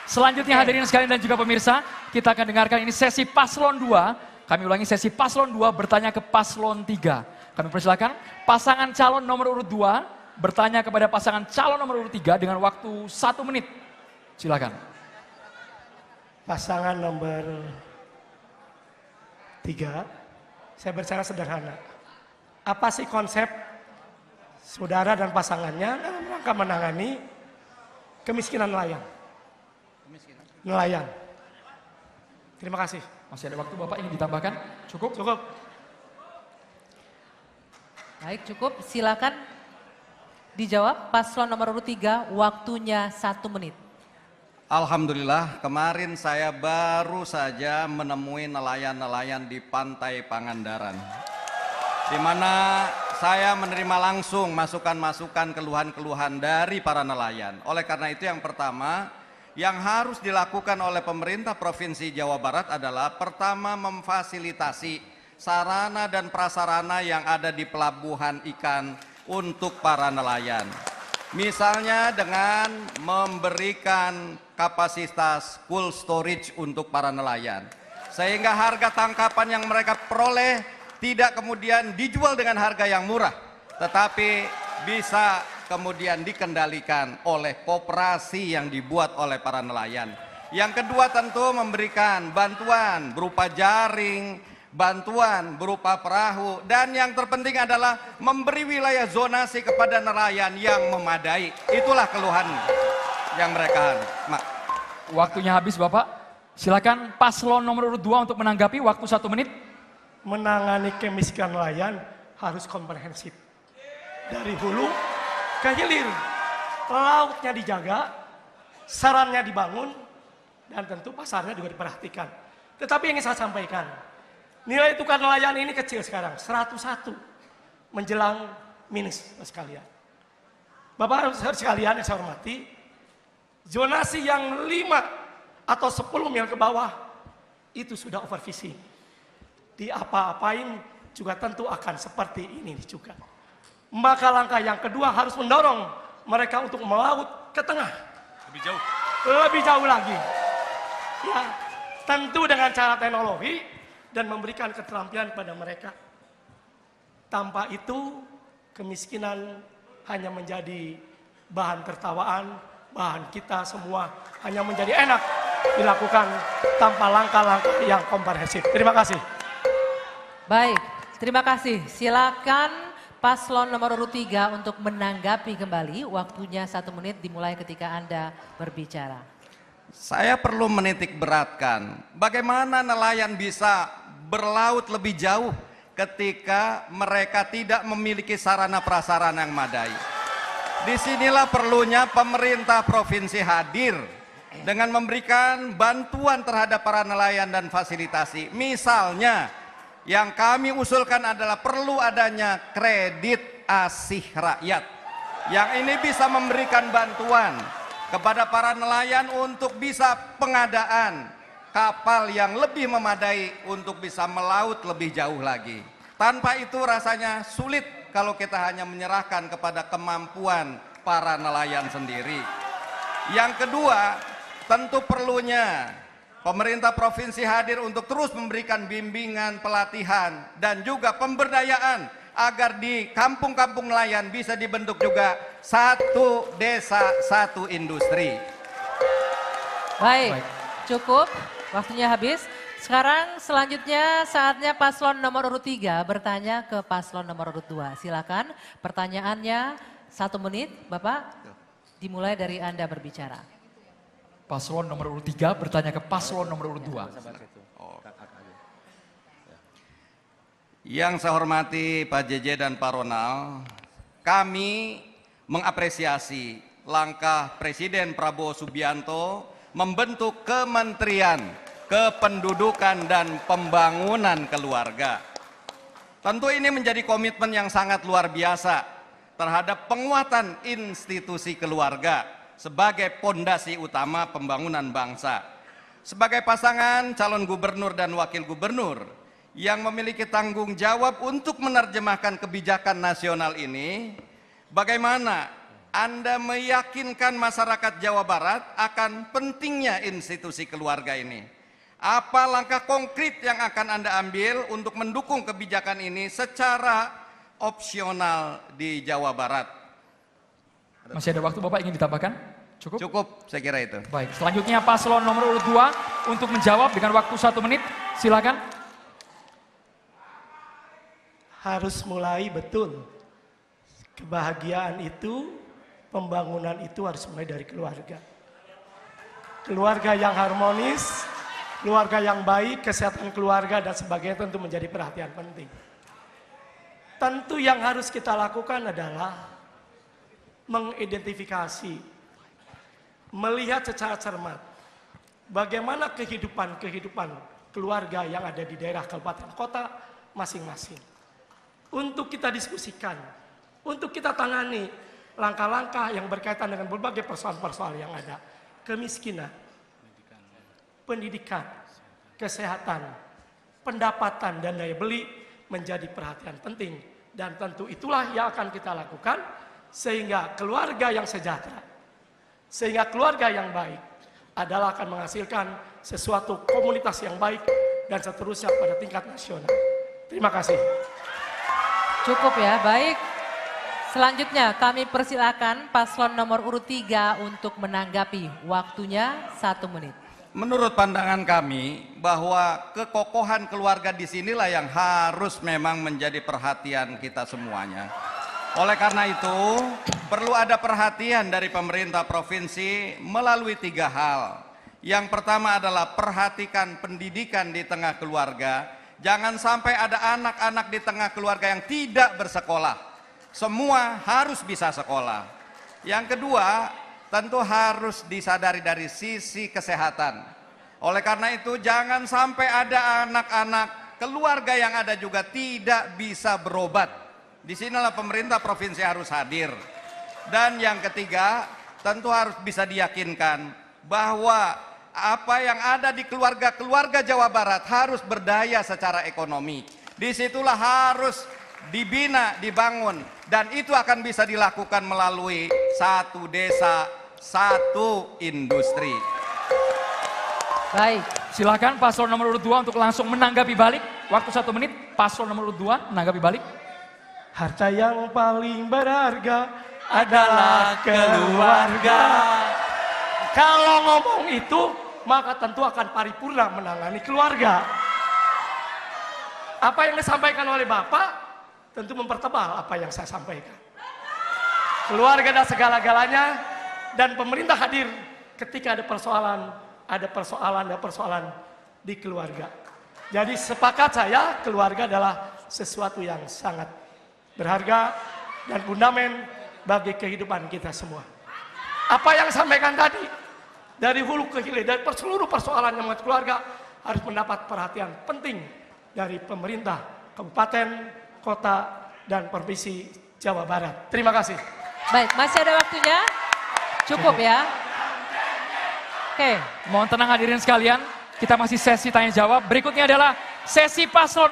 Selanjutnya hadirin sekalian dan juga pemirsa, kita akan dengarkan ini sesi paslon 2. Kami ulangi sesi paslon 2 bertanya ke paslon 3. Kami persilakan pasangan calon nomor urut 2 bertanya kepada pasangan calon nomor urut 3 dengan waktu 1 menit. Silakan. Pasangan nomor 3, saya berbicara sederhana. Apa sih konsep saudara dan pasangannya dalam rangka menangani kemiskinan nelayan? Nelayan. Terima kasih. Masih ada waktu Bapak, ingin ditambahkan? Cukup? Cukup. Baik, cukup. Silakan dijawab paslon nomor urut 3, waktunya 1 menit. Alhamdulillah, kemarin saya baru saja menemui nelayan-nelayan di Pantai Pangandaran, di mana saya menerima langsung masukan-masukan, keluhan-keluhan dari para nelayan. Oleh karena itu yang pertama yang harus dilakukan oleh pemerintah Provinsi Jawa Barat adalah pertama memfasilitasi sarana dan prasarana yang ada di pelabuhan ikan untuk para nelayan. Misalnya dengan memberikan kapasitas cold storage untuk para nelayan, sehingga harga tangkapan yang mereka peroleh tidak kemudian dijual dengan harga yang murah, tetapi bisa kemudian dikendalikan oleh koperasi yang dibuat oleh para nelayan. Yang kedua tentu memberikan bantuan berupa jaring, bantuan berupa perahu, dan yang terpenting adalah memberi wilayah zonasi kepada nelayan yang memadai. Itulah keluhan yang mereka. Waktunya habis Bapak. Silakan paslon nomor urut 2 untuk menanggapi, waktu 1 menit. Menangani kemiskinan nelayan harus komprehensif. Dari hulu ke hilir, lautnya dijaga, sarannya dibangun, dan tentu pasarnya juga diperhatikan. Tetapi yang ingin saya sampaikan, nilai tukar nelayan ini kecil sekarang, 101 menjelang minus sekalian. Bapak sekalian yang saya hormati, zonasi yang 5 atau 10 mil ke bawah itu sudah overfishing. Diapa-apain juga tentu akan seperti ini juga. Maka langkah yang kedua harus mendorong mereka untuk melaut ke tengah. Lebih jauh lagi. Ya, tentu dengan cara teknologi dan memberikan keterampilan pada mereka. Tanpa itu, kemiskinan hanya menjadi bahan tertawaan, bahan kita semua hanya menjadi enak dilakukan tanpa langkah-langkah yang komprehensif. Terima kasih. Baik, terima kasih. Silakan paslon nomor urut 3 untuk menanggapi kembali. Waktunya 1 menit dimulai ketika Anda berbicara. Saya perlu menitik beratkan bagaimana nelayan bisa berlaut lebih jauh ketika mereka tidak memiliki sarana prasarana yang madai. Disinilah perlunya pemerintah provinsi hadir dengan memberikan bantuan terhadap para nelayan dan fasilitasi. Misalnya yang kami usulkan adalah perlu adanya kredit asih rakyat, yang ini bisa memberikan bantuan kepada para nelayan untuk bisa pengadaan kapal yang lebih memadai untuk bisa melaut lebih jauh lagi. Tanpa itu rasanya sulit kalau kita hanya menyerahkan kepada kemampuan para nelayan sendiri. Yang kedua, tentu perlunya pemerintah provinsi hadir untuk terus memberikan bimbingan, pelatihan, dan juga pemberdayaan agar di kampung-kampung nelayan bisa dibentuk juga satu desa, satu industri. Baik, cukup. Waktunya habis. Sekarang selanjutnya saatnya paslon nomor urut 3 bertanya ke paslon nomor urut 2. Silakan pertanyaannya 1 menit, Bapak. Dimulai dari Anda berbicara. Paslon nomor urut 3 bertanya ke paslon nomor urut 2. Yang saya hormati Pak JJ dan Pak Ronald, kami mengapresiasi langkah Presiden Prabowo Subianto membentuk Kementerian Kependudukan dan Pembangunan Keluarga. Tentu ini menjadi komitmen yang sangat luar biasa terhadap penguatan institusi keluarga sebagai pondasi utama pembangunan bangsa. Sebagai pasangan calon gubernur dan wakil gubernur yang memiliki tanggung jawab untuk menerjemahkan kebijakan nasional ini, bagaimana Anda meyakinkan masyarakat Jawa Barat akan pentingnya institusi keluarga ini. Apa langkah konkret yang akan Anda ambil untuk mendukung kebijakan ini secara opsional di Jawa Barat? Masih ada waktu Bapak ingin ditambahkan? Cukup? Cukup, saya kira itu. Baik, selanjutnya paslon nomor urut 2 untuk menjawab dengan waktu 1 menit. Silakan. Harus mulai betul. Kebahagiaan itu, pembangunan itu harus mulai dari keluarga. Keluarga yang harmonis, keluarga yang baik, kesehatan keluarga dan sebagainya tentu menjadi perhatian penting. Tentu yang harus kita lakukan adalah mengidentifikasi, melihat secara cermat bagaimana kehidupan keluarga yang ada di daerah kabupaten kota masing-masing. Untuk kita diskusikan, untuk kita tangani langkah-langkah yang berkaitan dengan berbagai persoalan-persoalan yang ada. Kemiskinan, pendidikan, kesehatan, pendapatan dan daya beli menjadi perhatian penting. Dan tentu itulah yang akan kita lakukan sehingga keluarga yang sejahtera, sehingga keluarga yang baik adalah akan menghasilkan sesuatu komunitas yang baik dan seterusnya pada tingkat nasional. Terima kasih. Cukup ya, baik. Selanjutnya kami persilakan paslon nomor urut 3 untuk menanggapi. Waktunya 1 menit. Menurut pandangan kami bahwa kekokohan keluarga di sinilah yang harus memang menjadi perhatian kita semuanya. Oleh karena itu, perlu ada perhatian dari pemerintah provinsi melalui 3 hal. Yang pertama adalah perhatikan pendidikan di tengah keluarga. Jangan sampai ada anak-anak di tengah keluarga yang tidak bersekolah. Semua harus bisa sekolah. Yang kedua, tentu harus disadari dari sisi kesehatan. Oleh karena itu, jangan sampai ada anak-anak keluarga yang ada juga tidak bisa berobat. Di sinilah pemerintah provinsi harus hadir. Dan yang ketiga, tentu harus bisa diyakinkan bahwa apa yang ada di keluarga-keluarga Jawa Barat harus berdaya secara ekonomi. Disitulah harus dibina, dibangun. Dan itu akan bisa dilakukan melalui 1 desa, 1 industri. Baik, silakan paslon nomor urut 2 untuk langsung menanggapi balik. Waktu 1 menit, paslon nomor urut 2 menanggapi balik. Harta yang paling berharga adalah keluarga. Kalau ngomong itu, maka tentu akan paripurna menangani keluarga. Apa yang disampaikan oleh Bapak, tentu mempertebal apa yang saya sampaikan. Keluarga dan segala-galanya, dan pemerintah hadir ketika ada persoalan di keluarga. Jadi sepakat saya, keluarga adalah sesuatu yang sangat berharga dan fundament bagi kehidupan kita semua. Apa yang saya sampaikan tadi, dari hulu ke hilir, dari seluruh persoalan yang mengenai keluarga harus mendapat perhatian penting dari pemerintah, kabupaten, kota, dan provinsi Jawa Barat. Terima kasih. Baik, masih ada waktunya? Cukup ya? Oke. Mohon tenang hadirin sekalian, kita masih sesi tanya jawab. Berikutnya adalah sesi paslon